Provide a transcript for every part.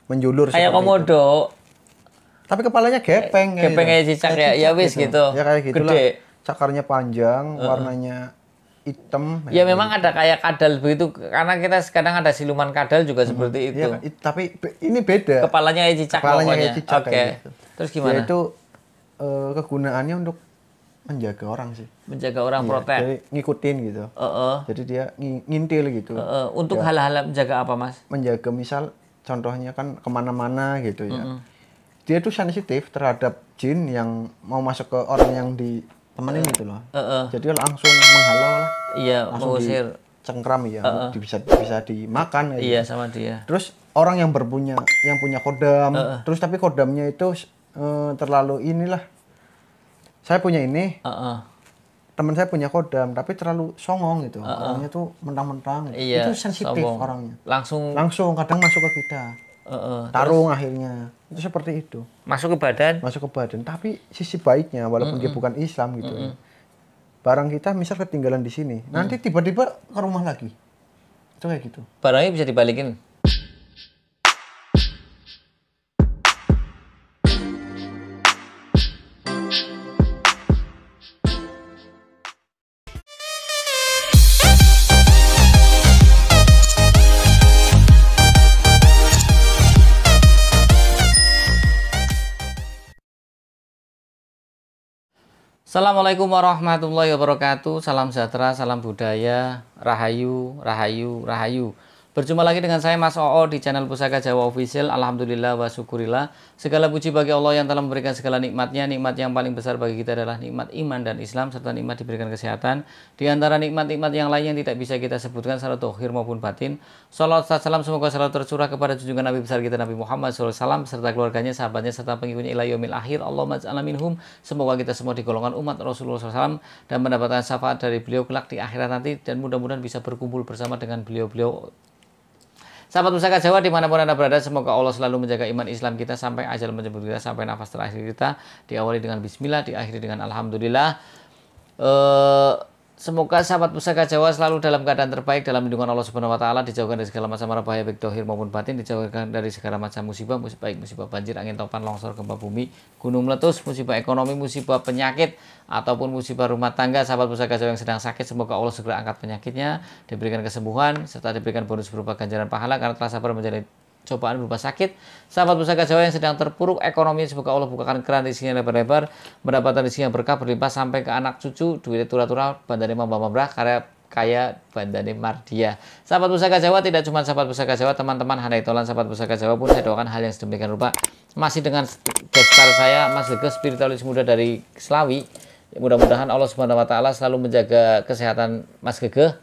menjulur Kayak seperti itu. komodo. Tapi kepalanya gepeng Gepeng kayak cicak ya wis gitu. Ya kayak gitulah. Gede. Cakarnya panjang, warnanya hitam. Ya memang ada kayak kadal begitu karena kita kadang ada siluman kadal juga seperti itu. Ya, tapi ini beda. Kepalanya kayak cicak Kepalanya pokoknya. kayak cicak Oke. kayak gitu. Terus gimana? Ya itu kegunaannya untuk menjaga orang sih. Menjaga orang Iya, protek. jadi ngikutin gitu. Jadi dia ngintil gitu. Untuk hal-hal menjaga apa, Mas? Menjaga misal contohnya kan kemana-mana gitu ya. Dia tuh sensitif terhadap jin yang mau masuk ke orang yang ditemenin gitu loh. Jadi langsung menghalau lah. Iya, Langsung mengusir. cengkram ya. Bisa dimakan kayak Iya, gitu. sama dia. Terus orang yang punya kodam, terus tapi kodamnya itu terlalu inilah. Saya punya ini. Teman saya punya kodam tapi terlalu songong gitu. Orangnya tuh mentang-mentang. Iya, itu sensitif sombong. orangnya. Langsung Kadang masuk ke kita. Tarung akhirnya. Itu seperti itu. masuk ke badan. Masuk ke badan. Tapi sisi baiknya walaupun dia bukan Islam gitu ya. Barang kita misal ketinggalan di sini, nanti tiba-tiba ke rumah lagi. Itu kayak gitu. Barangnya bisa dibalikin. Assalamualaikum warahmatullahi wabarakatuh. Salam sejahtera, salam budaya, rahayu, rahayu, rahayu. Berjumpa lagi dengan saya Mas Oo di channel Pusaka Jawa Official. Alhamdulillah wa syukurillah. Segala puji bagi Allah yang telah memberikan segala nikmatnya. Nikmat yang paling besar bagi kita adalah nikmat iman dan Islam, serta nikmat diberikan kesehatan. Di antara nikmat-nikmat yang lain yang tidak bisa kita sebutkan secara zahir maupun batin. Salawat salam semoga selalu tercurah kepada junjungan Nabi besar kita Nabi Muhammad SAW serta keluarganya, sahabatnya, serta pengikutnya ila yaumil akhir. Allahumma ja'alna minhum. Semoga kita semua digolongkan umat Rasulullah SAW dan mendapatkan syafaat dari beliau kelak di akhirat nanti, dan mudah-mudahan bisa berkumpul bersama dengan beliau-beliau. Sahabat Pusaka Jawa dimanapun Anda berada, semoga Allah selalu menjaga iman Islam kita sampai ajal menjemput kita, sampai nafas terakhir kita. Diawali dengan bismillah, diakhiri dengan alhamdulillah. Semoga sahabat Pusaka Jawa selalu dalam keadaan terbaik dalam lindungan Allah Subhanahu wa taala, dijauhkan dari segala macam mara bahaya baik zahir maupun batin, dijauhkan dari segala macam musibah, baik musibah banjir, angin topan, longsor, gempa bumi, gunung meletus, musibah ekonomi, musibah penyakit ataupun musibah rumah tangga. Sahabat Pusaka Jawa yang sedang sakit, semoga Allah segera angkat penyakitnya, diberikan kesembuhan serta diberikan bonus berupa ganjaran pahala karena telah sabar menjalani cobaan berupa sakit. Sahabat Pusaka Jawa yang sedang terpuruk ekonomi, semoga Allah bukakan keran rezekinya lebar-lebar, mendapatkan rezeki yang berkah berlimpah sampai ke anak cucu, duit tura-tura, bandane mambah-mambah, kaya bandane mardia. Sahabat Pusaka Jawa, tidak cuma sahabat Pusaka Jawa, teman-teman handai tolan sahabat Pusaka Jawa pun saya doakan hal yang sedemikian rupa. Masih dengan gestar saya Mas Gege, spiritualis muda dari Slawi. Mudah-mudahan Allah Subhanahu wa taala selalu menjaga kesehatan Mas Gege,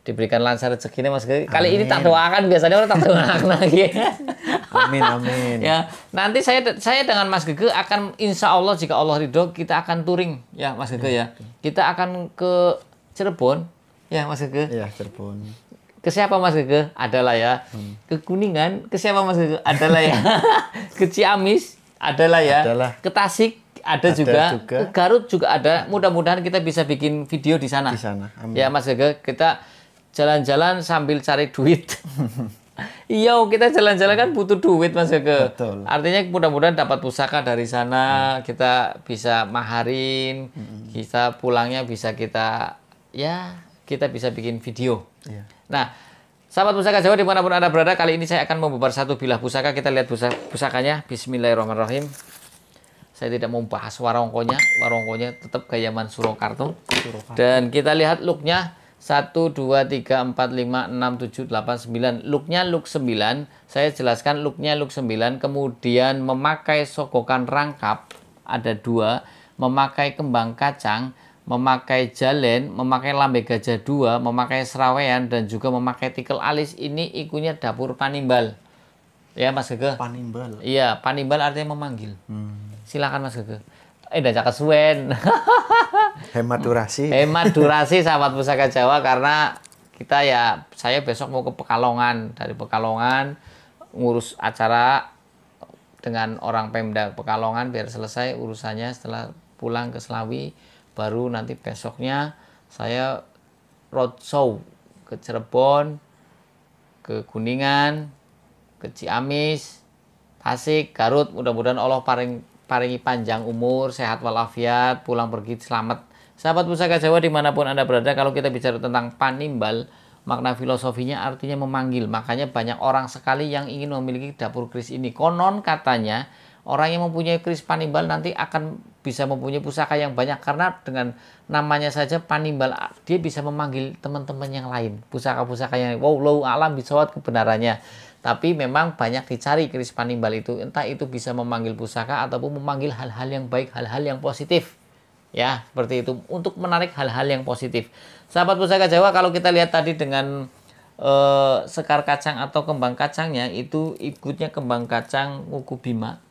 diberikan lancar rezekinya Mas Gege. Kali ini tak doakan, biasanya orang tak doakan lagi. Amin, amin. Ya, nanti saya dengan Mas Gege akan, insya Allah jika Allah ridho, kita akan touring ya Mas Gege ya. Kita akan ke Cirebon ya Mas Gege. Iya, Cirebon. Ke siapa Mas Gege? Adalah ya. Ke Kuningan, ke siapa Mas Gege? Adalah ya. Ke Ciamis, adalah ya. Adalah. Ke Tasik ada juga. Ke Garut juga ada. Mudah-mudahan kita bisa bikin video di sana. Di sana. Amin. Ya Mas Gege, kita jalan-jalan sambil cari duit. Iya, kita jalan-jalan kan butuh duit Mas Gege. Betul. Artinya mudah-mudahan dapat pusaka dari sana, kita bisa maharin, kita pulangnya bisa kita bisa bikin video. Iya. Nah, sahabat Pusaka Jawa dimanapun Anda berada, kali ini saya akan membubar satu bilah pusaka. Kita lihat pusakanya. Bismillahirrahmanirrahim. Saya tidak mau bahas warongkonya tetap gaya Surakarta. Dan kita lihat looknya 1, 2, 3, 4, 5, 6, 7, 8, 9. Looknya look 9. Saya jelaskan looknya look 9. Kemudian memakai sogokan rangkap ada 2. Memakai kembang kacang, memakai jalen, memakai lambe gajah 2, memakai serawean, dan juga memakai tikel alis. Ini ikunya dapur panimbal. Ya Mas Gege. Panimbal. Iya, panimbal artinya memanggil. Silakan Mas Gege. Dah kesuwen. Hemat durasi. Hemat durasi sahabat Pusaka Jawa, karena kita saya besok mau ke Pekalongan. Dari Pekalongan ngurus acara dengan orang Pemda Pekalongan biar selesai urusannya. Setelah pulang ke Slawi, baru nanti besoknya saya roadshow ke Cirebon, ke Kuningan, ke Ciamis, Tasik, Garut, mudah-mudahan Allah paringi panjang umur, sehat walafiat, pulang pergi selamat. Sahabat Pusaka Jawa dimanapun Anda berada, kalau kita bicara tentang panimbal, makna filosofinya artinya memanggil. Makanya banyak orang sekali yang ingin memiliki dapur keris ini. Konon katanya orang yang mempunyai keris panimbal nanti akan bisa mempunyai pusaka yang banyak, karena dengan namanya saja panimbal dia bisa memanggil teman-teman yang lain. Pusaka-pusaka yang wallahu alam bisawab kebenarannya. Tapi memang banyak dicari keris panimbal itu, entah itu bisa memanggil pusaka ataupun memanggil hal-hal yang baik, hal-hal yang positif. Ya, seperti itu, untuk menarik hal-hal yang positif. Sahabat Pusaka Jawa, kalau kita lihat tadi dengan sekar kacang atau kembang kacangnya, itu ikutnya kembang kacang Nguku Bima.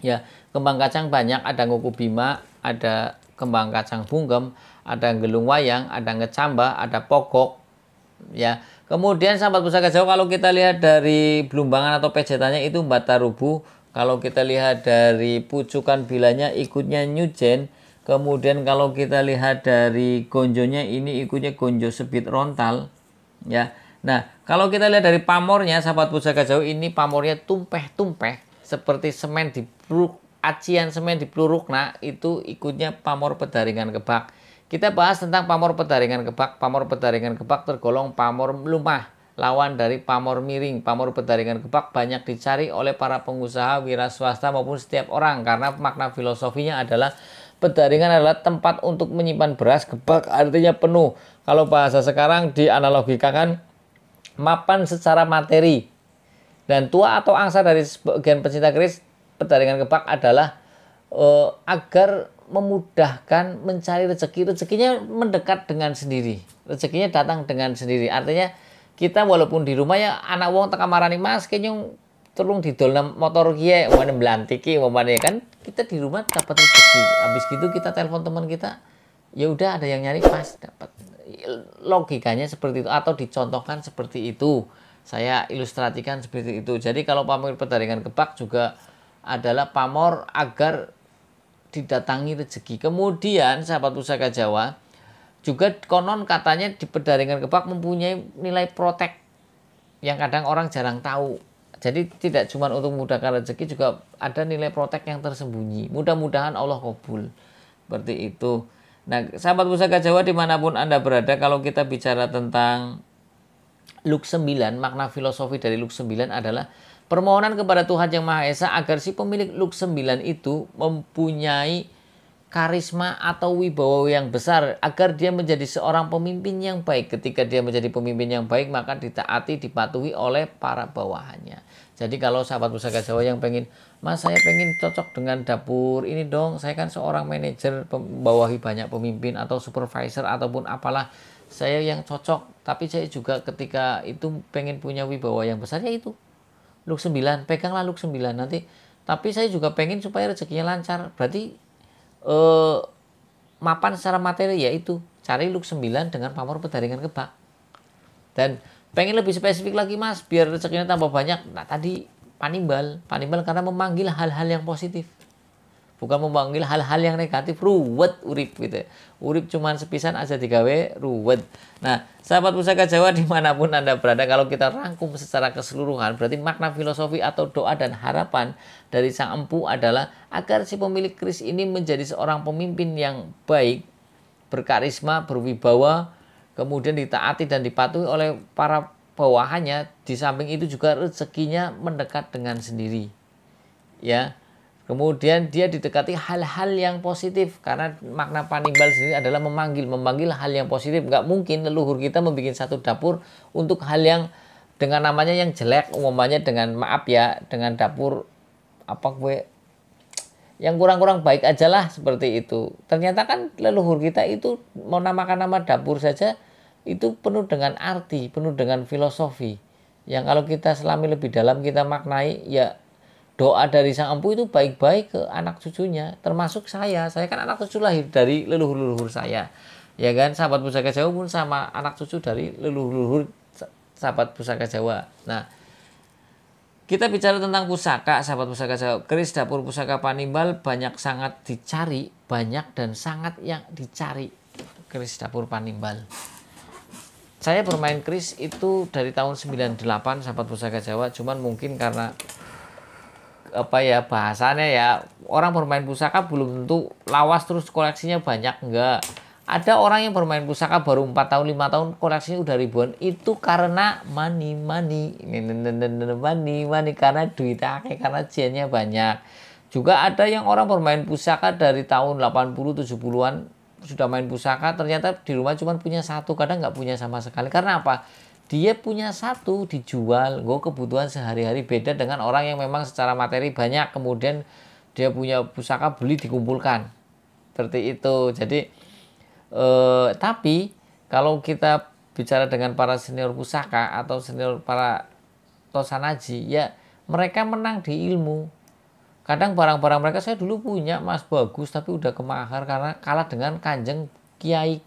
Ya, kembang kacang banyak, ada Nguku Bima, ada kembang kacang bunggem, ada gelung wayang, ada ngecamba, ada pokok. Ya, kemudian sahabat Pusaka Jawa, kalau kita lihat dari belumbangan atau pejetannya itu Batarubu. Kalau kita lihat dari pucukan bilanya ikutnya Nyujen. Kemudian kalau kita lihat dari gonjonya ini ikutnya gonjo sebit rontal, ya. Nah, kalau kita lihat dari pamornya sahabat Pusaka Jawa, ini pamornya tumpeh-tumpeh seperti semen di peluruk, acian semen di peluruk. Nah, itu ikutnya pamor pedaringan kebak. Kita bahas tentang pamor pedaringan kebak. Pamor pedaringan kebak tergolong pamor lumah, lawan dari pamor miring. Pamor pedaringan kebak banyak dicari oleh para pengusaha, wira swasta maupun setiap orang, karena makna filosofinya adalah pedaringan adalah tempat untuk menyimpan beras, kebak artinya penuh. Kalau bahasa sekarang dianalogikakan mapan secara materi. Dan tua atau angsa dari sebagian pencinta keris, pedaringan kebak adalah agar memudahkan mencari rezeki. Rezekinya mendekat dengan sendiri. Rezekinya datang dengan sendiri. Artinya kita walaupun di rumah ya anak wong teka marani mas kayaknya tolong didol motor kie mana belantiki mana kan, kita di rumah dapat rezeki. Habis gitu kita telepon teman kita, ya udah ada yang nyari pas dapat. Logikanya seperti itu atau dicontohkan seperti itu. Saya ilustrasikan seperti itu. Jadi kalau pamor pedaringan kebak juga adalah pamor agar didatangi rezeki. Kemudian sahabat Pusaka Jawa juga konon katanya di pedaringan kebak mempunyai nilai protek yang kadang orang jarang tahu. Jadi tidak cuma untuk memudahkan rezeki, juga ada nilai protek yang tersembunyi. Mudah-mudahan Allah kabul. Seperti itu. Nah, sahabat Pusaka Jawa dimanapun Anda berada, kalau kita bicara tentang Luk 9, makna filosofi dari Luk 9 adalah permohonan kepada Tuhan Yang Maha Esa agar si pemilik Luk 9 itu mempunyai karisma atau wibawa yang besar, agar dia menjadi seorang pemimpin yang baik. Ketika dia menjadi pemimpin yang baik, maka ditaati, dipatuhi oleh para bawahannya. Jadi kalau sahabat Pusaka Jawa yang pengen, mas saya pengen cocok dengan dapur ini dong, saya kan seorang manajer, membawahi banyak pemimpin atau supervisor ataupun apalah, saya yang cocok, tapi saya juga ketika itu pengen punya wibawa yang besar, ya itu Luk 9, peganglah Luk 9 nanti. Tapi saya juga pengen supaya rezekinya lancar, berarti mapan secara materi, yaitu cari Luk 9 dengan pamor pedaringan kebak. Dan pengen lebih spesifik lagi mas, biar rezekinya tambah banyak, nah tadi panimbal karena memanggil hal-hal yang positif, bukan memanggil hal-hal yang negatif. Ruwet urip gitu. Urip cuman sepisan aja digawe ruwet. Nah, sahabat Pusaka Jawa dimanapun Anda berada, kalau kita rangkum secara keseluruhan, berarti makna filosofi atau doa dan harapan dari Sang Empu adalah agar si pemilik keris ini menjadi seorang pemimpin yang baik, berkarisma, berwibawa, kemudian ditaati dan dipatuhi oleh para bawahannya. Di samping itu juga rezekinya mendekat dengan sendiri. Ya. Kemudian dia didekati hal-hal yang positif, karena makna panimbal sendiri adalah memanggil hal yang positif. Nggak mungkin leluhur kita membuat satu dapur untuk hal yang dengan namanya yang jelek, umumnya dengan maaf ya, dengan dapur apa gue yang kurang-kurang baik aja lah, seperti itu. Ternyata kan leluhur kita itu mau namakan nama dapur saja itu penuh dengan arti, penuh dengan filosofi. Yang kalau kita selami lebih dalam, kita maknai, ya doa dari Sang Empu itu baik-baik ke anak cucunya, termasuk saya kan anak cucu lahir dari leluhur-leluhur saya, ya kan. Sahabat Pusaka Jawa pun sama anak cucu dari leluhur-leluhur sahabat Pusaka Jawa. Nah, kita bicara tentang pusaka, sahabat Pusaka Jawa, keris dapur pusaka panimbal banyak sangat dicari, banyak dan sangat yang dicari keris dapur panimbal. Saya bermain keris itu dari tahun 98 sahabat Pusaka Jawa, cuman mungkin karena apa ya bahasanya ya, orang bermain pusaka belum tentu lawas terus koleksinya banyak, enggak. Ada orang yang bermain pusaka baru 4 tahun 5 tahun koleksinya udah ribuan, itu karena money karena duit akeh, karena jennya banyak. Juga ada yang orang bermain pusaka dari tahun 80 70-an sudah main pusaka, ternyata di rumah cuma punya satu, kadang nggak punya sama sekali. Karena apa? Dia punya satu dijual, gue kebutuhan sehari-hari, beda dengan orang yang memang secara materi banyak, kemudian dia punya pusaka beli dikumpulkan. Seperti itu. Jadi tapi kalau kita bicara dengan para senior pusaka atau senior para tosanaji, ya mereka menang di ilmu. Kadang barang-barang mereka saya dulu punya mas bagus, tapi udah kemahar karena kalah dengan kanjeng kiai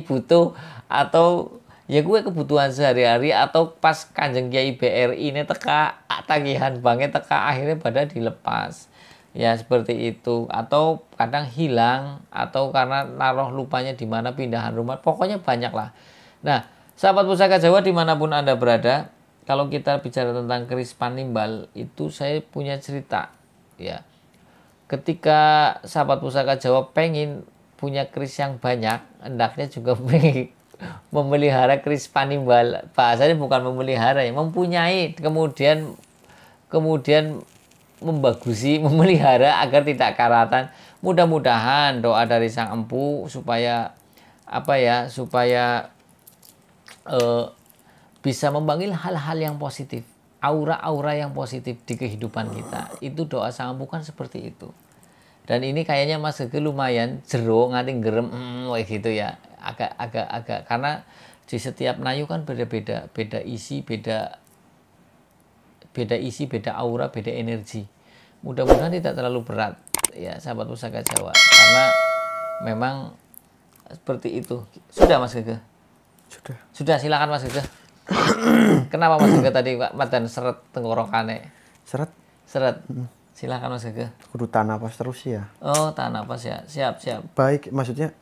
butuh, atau ya gue kebutuhan sehari-hari, atau pas kanjeng kiai BRI ini teka tagihan banknya teka, akhirnya pada dilepas. Ya seperti itu, atau kadang hilang, atau karena naruh lupanya di mana, pindahan rumah, pokoknya banyak lah. Nah, sahabat pusaka Jawa dimanapun Anda berada, kalau kita bicara tentang keris Panimbal, itu saya punya cerita. Ya, ketika sahabat pusaka Jawa pengen punya keris yang banyak, hendaknya juga memelihara keris Panimbal. Bahasanya bukan memelihara ya, mempunyai, kemudian membagusi, memelihara agar tidak karatan. Mudah-mudahan doa dari Sang Empu supaya bisa membangun hal-hal yang positif, aura-aura yang positif di kehidupan kita. Itu doa Sang Empu kan seperti itu. Dan ini kayaknya Mas Gege lumayan jero nganti gerem gitu ya. Agak karena di setiap nayu kan beda-beda, beda isi, beda aura, beda energi. Mudah-mudahan tidak terlalu berat ya sahabat pusaka Jawa, karena memang seperti itu. Sudah Mas Gege? Sudah, silakan Mas Gege. Kenapa Mas Gege tadi Pak Madan seret tenggorokannya? Seret. Silakan Mas Gege. Kudu tahan napas terus ya. Oh, tahan napas ya. Siap. Baik, maksudnya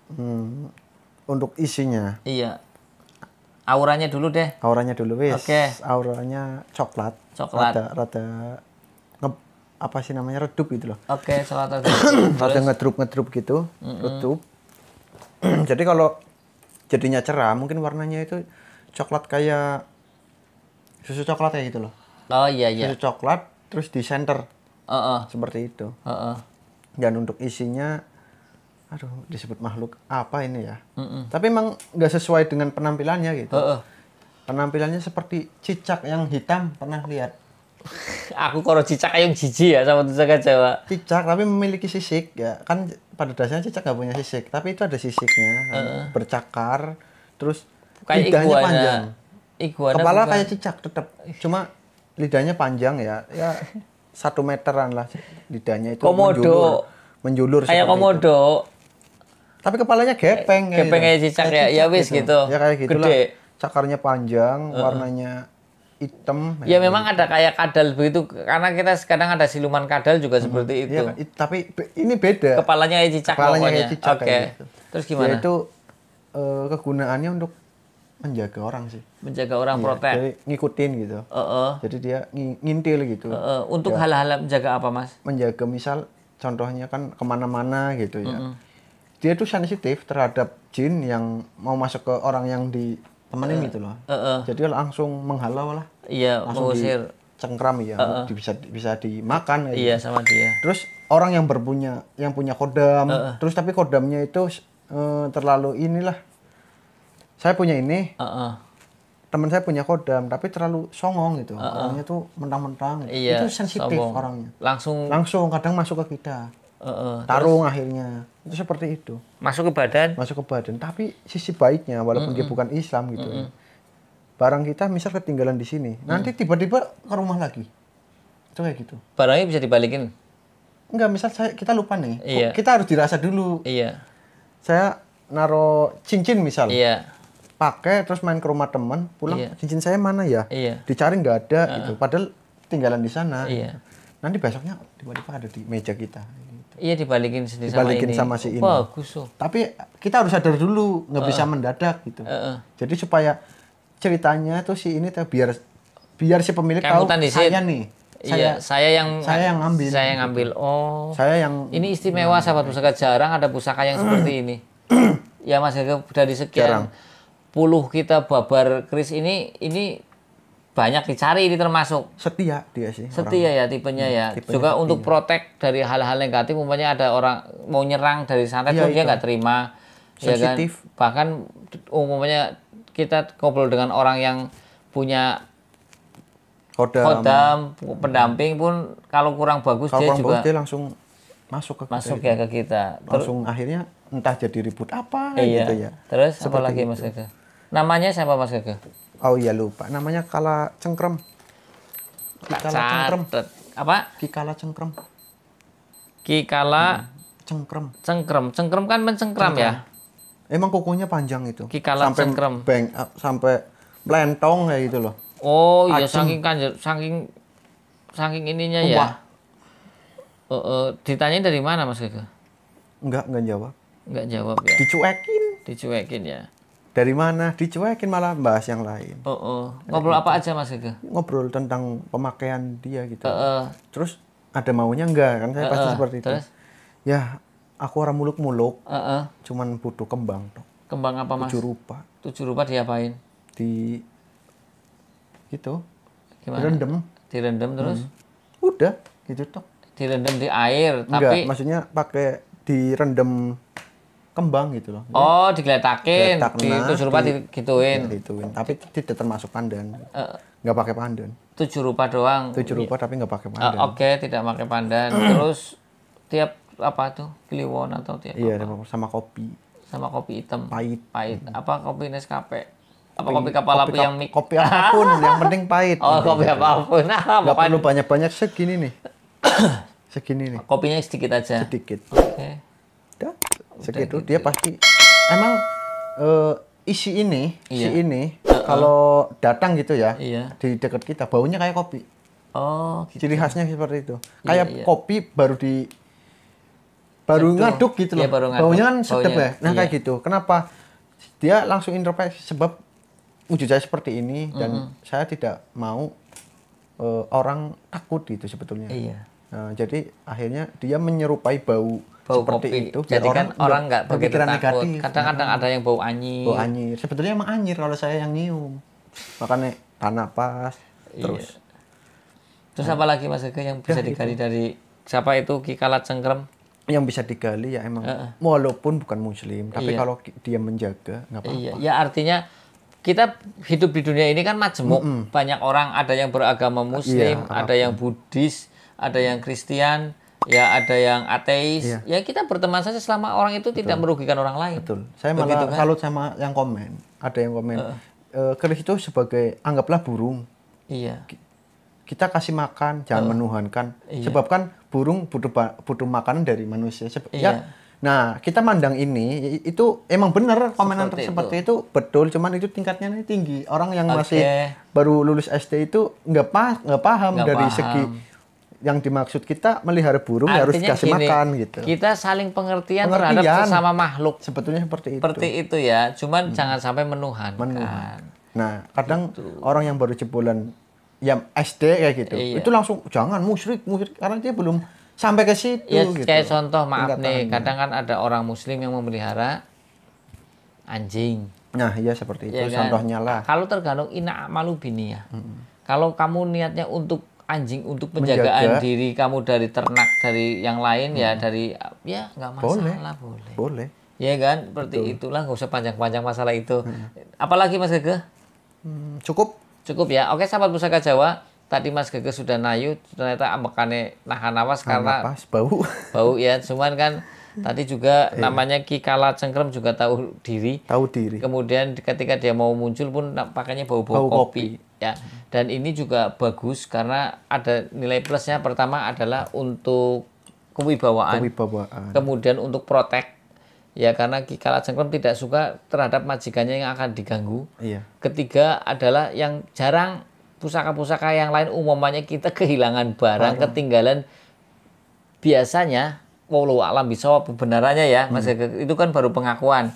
untuk isinya. Iya. Auranya dulu deh. Auranya dulu wis. Oke. Auranya coklat. Rada apa sih namanya, redup gitu loh. Oke, coklat redup. Rada ngedrup gitu, redup. Jadi kalau jadinya cerah, mungkin warnanya itu coklat kayak susu coklat kayak gitu loh. Oh iya. Susu coklat terus di center. Seperti itu. Dan untuk isinya, aduh, disebut makhluk apa ini ya? Tapi emang nggak sesuai dengan penampilannya gitu. Penampilannya seperti cicak yang hitam, pernah lihat? Aku kalau cicak yang jijik ya sama pusaka Jawa. Cicak tapi memiliki sisik ya, kan pada dasarnya cicak nggak punya sisik, tapi itu ada sisiknya, bercakar, terus kayak lidahnya panjang. Iguana Kepala bukan? kayak cicak tetap, cuma lidahnya panjang ya 1 meteran lah lidahnya itu. Komodo. Menjulur kayak komodo. Tapi kepalanya gepeng kayak cicak ya. Ya wis gitu. Ya kayak gitu Gede. lah. Cakarnya panjang, warnanya hitam. Ya memang ada kayak kadal begitu, karena kita kadang ada siluman kadal juga seperti itu. Ya, tapi ini beda. Kepalanya kayak cicak pokoknya. Oke. Gitu. Terus gimana? Itu kegunaannya untuk menjaga orang sih. Menjaga orang, protek. Jadi ngikutin gitu. Jadi dia ngintil gitu. Untuk hal-hal menjaga apa Mas? Menjaga misal contohnya kan kemana-mana gitu ya. Dia tuh sensitif terhadap jin yang mau masuk ke orang yang ditemenin gitu loh. Jadi langsung menghalau lah. Iya, mengusir. Cengkram ya, bisa dimakan. Iya, gitu. sama dia. Terus orang yang punya kodam, terus tapi kodamnya itu terlalu inilah. Saya punya ini. Teman saya punya kodam tapi terlalu songong gitu. Orangnya tuh mentang-mentang. Iya, itu sensitif sombong. orangnya. Langsung kadang masuk ke kita. Tarung akhirnya. Itu seperti itu. Masuk ke badan. Tapi sisi baiknya walaupun dia bukan Islam gitu. Barang kita misal ketinggalan di sini, nanti tiba-tiba ke rumah lagi. Itu kayak gitu. Barangnya bisa dibalikin. Enggak, misal kita lupa nih. Iya. Kita harus dirasa dulu. Iya. Saya naro cincin misal. Iya. Pakai terus main ke rumah teman, pulang cincin saya mana ya? Iya. Dicari nggak ada gitu. Padahal tinggalan di sana. Iya. Nanti besoknya tiba-tiba ada di meja kita. Iya, dibalikin sendiri sama si ini. Bagus loh. Tapi kita harus sadar dulu, nggak bisa mendadak gitu. Jadi supaya ceritanya tuh si ini tuh biar si pemilik tahu saya nih. saya yang ngambil. Saya yang ngambil. Oh. Saya yang ini istimewa sahabat pusaka, jarang ada pusaka yang seperti ini. Ya Mas Gagah, dari sekian puluh kita babar keris ini banyak dicari, ini termasuk setia dia sih. Setia ya tipenya ya. Juga setia. Untuk protek dari hal-hal negatif, umpamanya ada orang mau nyerang dari santet pun dia nggak terima. Sensitif. Ya kan? Bahkan umpamanya kita ngobrol dengan orang yang punya Khodam, pendamping pun kalau kurang bagus dia langsung masuk ya ke kita. Langsung akhirnya entah jadi ribut apa gitu ya. Terus apa lagi Mas Gagah? Namanya siapa Mas Gagah? Oh iya lupa. Namanya Kala Cengkrem. Kikala Cengkrem. Apa? Kikala Cengkrem. Kikala Cengkrem. Cengkrem kan mencengkram ya. Emang kukunya panjang itu. Kikala Cengkrem. Sampai melentong kayak gitu loh. Oh iya, saking ininya ya. Ditanya dari mana Mas Gagah? Enggak jawab. Enggak jawab ya. Dicuekin ya. Dari mana? Dicuekin, malah bahas yang lain. Ngobrol apa aja Mas Gagah? Ngobrol tentang pemakaian dia gitu. Terus ada maunya enggak kan? Saya pasti seperti itu. Terus? Ya, aku orang muluk-muluk. Cuman butuh kembang toh. Kembang apa Mas? 7 rupa. 7 rupa diapain? Gitu. Gimana? Direndam terus? Udah, gitu toh. Direndam di air, enggak, tapi maksudnya pakai direndam kembang gitu loh. Oh, digeletakin, di 7 rupa digituin. Gituin, tapi tidak termasuk pandan. Nggak pakai pandan. 7 rupa doang. 7 rupa tapi nggak pakai pandan. Oke, tidak pakai pandan. Terus tiap apa tuh? Kliwon atau tiap iya, apa? sama kopi. Sama kopi hitam. Pahit. Apa kopi Nescafe? Apa kopi kapal api yang mik? Kopi apapun, yang penting pahit. Oh, kopi apapun. Nggak perlu banyak-banyak, segini nih. Segini nih. Kopinya sedikit aja. Sedikit. Oke. Udah, segitu dia pasti. Emang isi ini kalau datang gitu ya, di dekat kita baunya kayak kopi. Oh, gitu. Ciri khasnya seperti itu. Kayak kopi baru ngaduk gitu loh. Baunya kan sedap ya. Nah, kayak gitu. Kenapa? Dia langsung introspeksi, sebab wujud saya seperti ini dan saya tidak mau orang takut gitu sebetulnya. Nah, jadi akhirnya dia menyerupai bau seperti kopi. itu. Jadi kan orang nggak begitu takut. Negatif. Kadang-kadang ada yang bau anyir. Bau anyir. Sebetulnya emang anyir kalau saya yang nyium. Makanya napas terus. Terus apa lagi Mas Gagah yang bisa digali dari siapa itu Kikala Cengkrem? Yang bisa digali ya emang walaupun bukan muslim, tapi kalau dia menjaga nggak apa-apa. Ya artinya kita hidup di dunia ini kan majemuk. Banyak orang, ada yang beragama muslim, ada yang Buddhis, ada yang Kristen, ya ada yang ateis. Ya kita berteman saja selama orang itu tidak merugikan orang lain. Betul. Saya malah salut sama yang komen. Ada yang komen. Keris itu sebagai, anggaplah burung. Iya. Kita kasih makan, jangan menuhankan. Sebab kan burung butuh makanan dari manusia. Ya, nah, kita mandang ini, itu emang benar komenan seperti itu. Betul, cuman itu tingkatnya tinggi. Orang yang masih baru lulus SD itu nggak paham dari segi yang dimaksud kita melihara burung. Artinya harus kasih makan gitu. Kita saling pengertian terhadap sesama makhluk. Sebetulnya seperti itu. Seperti itu ya, cuman jangan sampai menuhankan. Nah, kadang orang yang baru jebolan ya SD kayak gitu, itu langsung jangan musyrik karena dia belum sampai ke situ. Ya, gitu. Kayak contoh, maaf nih, kadang kan ada orang muslim yang memelihara anjing. Nah, iya seperti itu contohnya lah. Kalau tergantung ina malu bini ya. Kalau kamu niatnya untuk anjing, untuk penjagaan diri kamu dari ternak, dari yang lain ya, dari ya nggak masalah, boleh. Ya kan, seperti itulah, nggak usah panjang-panjang masalah itu. Apalagi Mas Gagah? Cukup ya. Oke, sahabat Pusaka Jawa, tadi Mas Gagah sudah nayu, ternyata ambekane nahan napas karena bau ya. Cuman kan tadi juga namanya Kikala Cengkrem juga tahu diri. Kemudian ketika dia mau muncul pun pakainya bau-bau kopi ya. Dan ini juga bagus karena ada nilai plusnya. Pertama adalah untuk kewibawaan. Kemudian untuk protek. Ya, karena Kikala Cengkrem tidak suka terhadap majikannya yang akan diganggu. Ketiga adalah yang jarang pusaka-pusaka yang lain, umumnya kita kehilangan barang, ketinggalan. Biasanya, wallahu a'lam bishawab kebenarannya ya, Mas Gagah, itu kan baru pengakuan.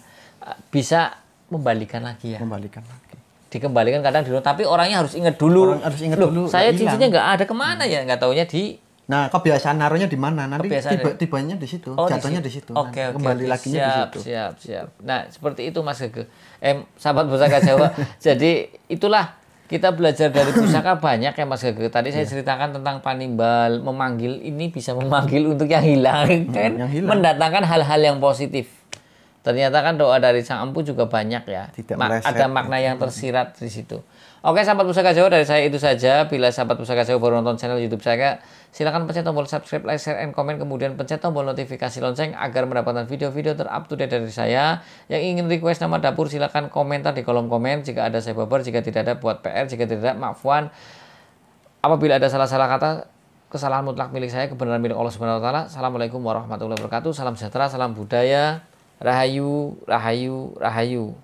Bisa membalikan lagi ya. dikembalikan, kadang di tapi orangnya harus ingat dulu. Orang harus ingat Loh, dulu. saya nggak cincinnya hilang. nggak ada kemana ya, nggak taunya di. Nah, kebiasaan naruhnya di mana? Nanti Kebiasaan tibanya di situ, Oh, jatuhnya di situ. Oke, Nanti oke. kembali Oke. laginya di situ. Siap. Nah, seperti itu Mas Gege. Sahabat Pusaka Jawa. Jadi itulah kita belajar dari pusaka banyak ya Mas Gege. Tadi saya ceritakan tentang panimbal, memanggil, ini bisa memanggil untuk yang hilang kan, yang hilang. mendatangkan hal-hal yang positif. Ternyata kan doa dari Sang Empu juga banyak ya. Tidak meleset. Ada makna yang tersirat di situ. Oke, sahabat Pusaka Jawa, dari saya itu saja. Bila sahabat Pusaka Jawa baru nonton channel YouTube saya, silakan pencet tombol subscribe, like, share, and comment. Kemudian pencet tombol notifikasi lonceng agar mendapatkan video-video ter-up-to-date dari saya. Yang ingin request nama dapur, silakan komentar di kolom komen. Jika ada saya babar, jika tidak ada buat PR, jika tidak maafwan. Apabila ada salah-salah kata, kesalahan mutlak milik saya, kebenaran milik Allah Subhanahu wa taala. Assalamualaikum warahmatullahi wabarakatuh. Salam sejahtera, salam budaya. Rahayu, rahayu, rahayu.